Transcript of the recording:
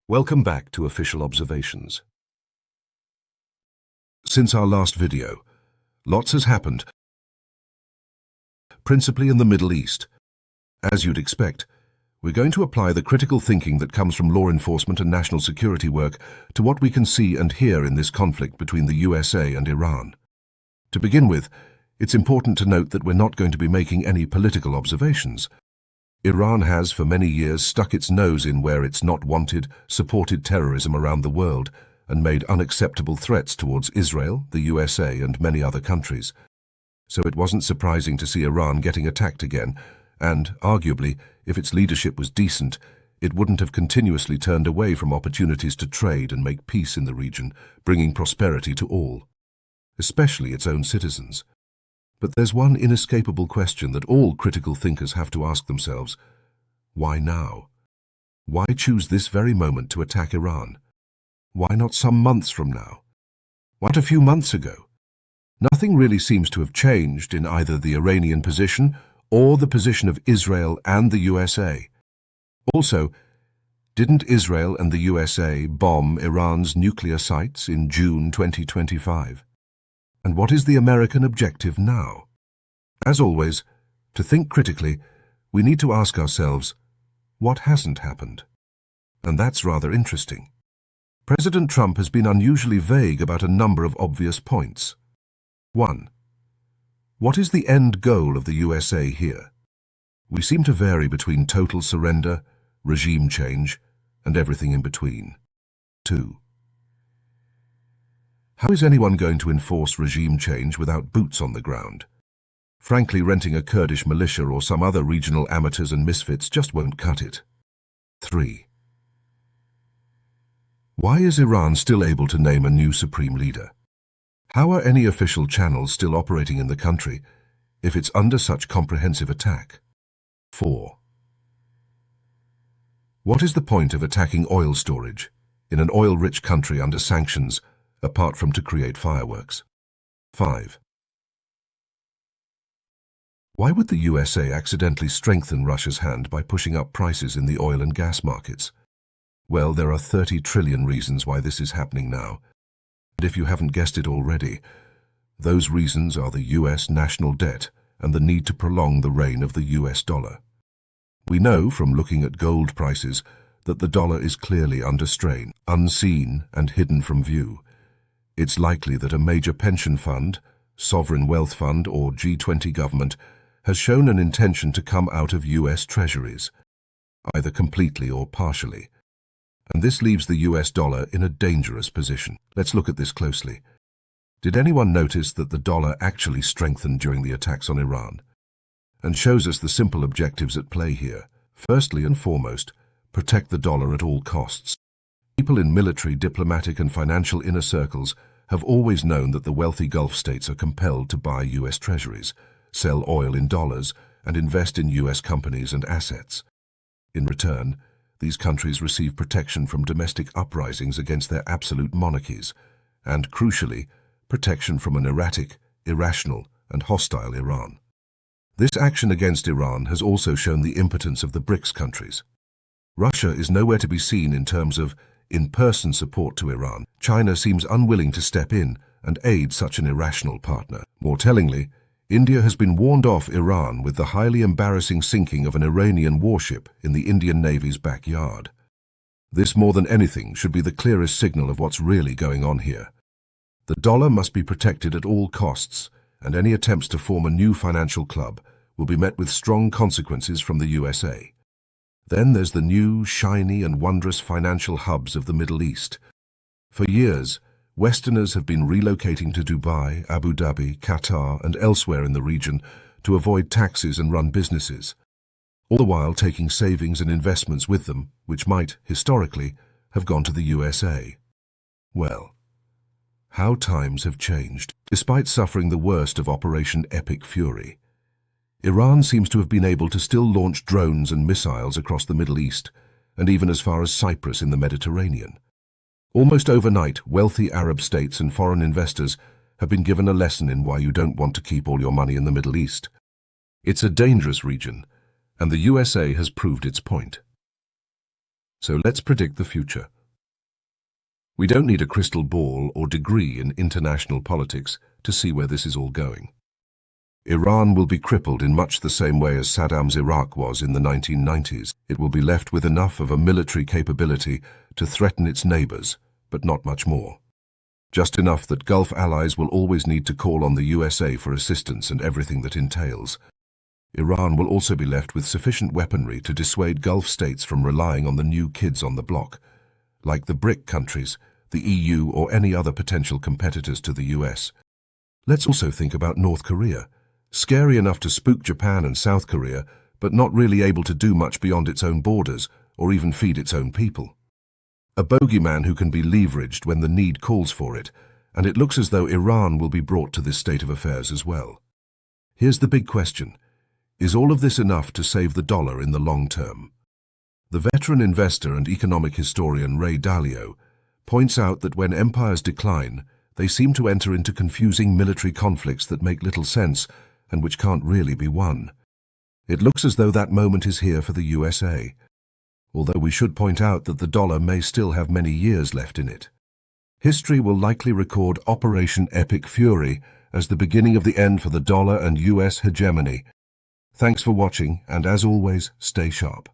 Welcome back to Official Observations. Since our last video, lots has happened, principally in the Middle East. As you'd expect, we're going to apply the critical thinking that comes from law enforcement and national security work to what we can see and hear in this conflict between the USA and Iran. To begin with, it's important to note that we're not going to be making any political observations. Iran has, for many years, stuck its nose in where it's not wanted, supported terrorism around the world, and made unacceptable threats towards Israel, the USA, and many other countries. So it wasn't surprising to see Iran getting attacked again, and, arguably, if its leadership was decent, it wouldn't have continuously turned away from opportunities to trade and make peace in the region, bringing prosperity to all, especially its own citizens. But there's one inescapable question that all critical thinkers have to ask themselves. Why now? Why choose this very moment to attack Iran? Why not some months from now? Why not a few months ago? Nothing really seems to have changed in either the Iranian position or the position of Israel and the USA. Also, didn't Israel and the USA bomb Iran's nuclear sites in June 2025? And what is the American objective now? As always, to think critically, we need to ask ourselves, what hasn't happened? And that's rather interesting. President Trump has been unusually vague about a number of obvious points. 1. What is the end goal of the USA here? We seem to vary between total surrender, regime change, and everything in between. 2. How is anyone going to enforce regime change without boots on the ground? Frankly, renting a Kurdish militia or some other regional amateurs and misfits just won't cut it. 3. Why is Iran still able to name a new supreme leader? How are any official channels still operating in the country if it's under such comprehensive attack? 4. What is the point of attacking oil storage in an oil-rich country under sanctions, apart from to create fireworks? 5. Why would the USA accidentally strengthen Russia's hand by pushing up prices in the oil and gas markets? Well, there are 30 trillion reasons why this is happening now. And if you haven't guessed it already, those reasons are the US national debt and the need to prolong the reign of the US dollar. We know from looking at gold prices that the dollar is clearly under strain, unseen and hidden from view. It's likely that a major pension fund, sovereign wealth fund, or G20 government has shown an intention to come out of US treasuries, either completely or partially. And this leaves the US dollar in a dangerous position. Let's look at this closely. Did anyone notice that the dollar actually strengthened during the attacks on Iran? And shows us the simple objectives at play here. Firstly and foremost, protect the dollar at all costs. People in military, diplomatic and financial inner circles have always known that the wealthy Gulf states are compelled to buy US treasuries, sell oil in dollars, and invest in US companies and assets. In return, these countries receive protection from domestic uprisings against their absolute monarchies, and, crucially, protection from an erratic, irrational, and hostile Iran. This action against Iran has also shown the impotence of the BRICS countries. Russia is nowhere to be seen in terms of in-person support to Iran. China seems unwilling to step in and aid such an irrational partner. More tellingly, India has been warned off Iran with the highly embarrassing sinking of an Iranian warship in the Indian Navy's backyard. This, more than anything, should be the clearest signal of what's really going on here. The dollar must be protected at all costs, and any attempts to form a new financial club will be met with strong consequences from the USA. Then there's the new, shiny and wondrous financial hubs of the Middle East. For years, Westerners have been relocating to Dubai, Abu Dhabi, Qatar and elsewhere in the region to avoid taxes and run businesses, all the while taking savings and investments with them, which might, historically, have gone to the USA. Well, how times have changed. Despite suffering the worst of Operation Epic Fury, Iran seems to have been able to still launch drones and missiles across the Middle East, and even as far as Cyprus in the Mediterranean. Almost overnight, wealthy Arab states and foreign investors have been given a lesson in why you don't want to keep all your money in the Middle East. It's a dangerous region, and the USA has proved its point. So let's predict the future. We don't need a crystal ball or degree in international politics to see where this is all going. Iran will be crippled in much the same way as Saddam's Iraq was in the 1990s. It will be left with enough of a military capability to threaten its neighbors, but not much more. Just enough that Gulf allies will always need to call on the USA for assistance and everything that entails. Iran will also be left with sufficient weaponry to dissuade Gulf states from relying on the new kids on the block, like the BRIC countries, the EU, or any other potential competitors to the US. Let's also think about North Korea. Scary enough to spook Japan and South Korea, but not really able to do much beyond its own borders or even feed its own people. A bogeyman who can be leveraged when the need calls for it, and it looks as though Iran will be brought to this state of affairs as well. Here's the big question. Is all of this enough to save the dollar in the long term? The veteran investor and economic historian Ray Dalio points out that when empires decline, they seem to enter into confusing military conflicts that make little sense and which can't really be won. It looks as though that moment is here for the USA, although we should point out that the dollar may still have many years left in it. History will likely record Operation Epic Fury as the beginning of the end for the dollar and US hegemony. Thanks for watching, and as always, stay sharp.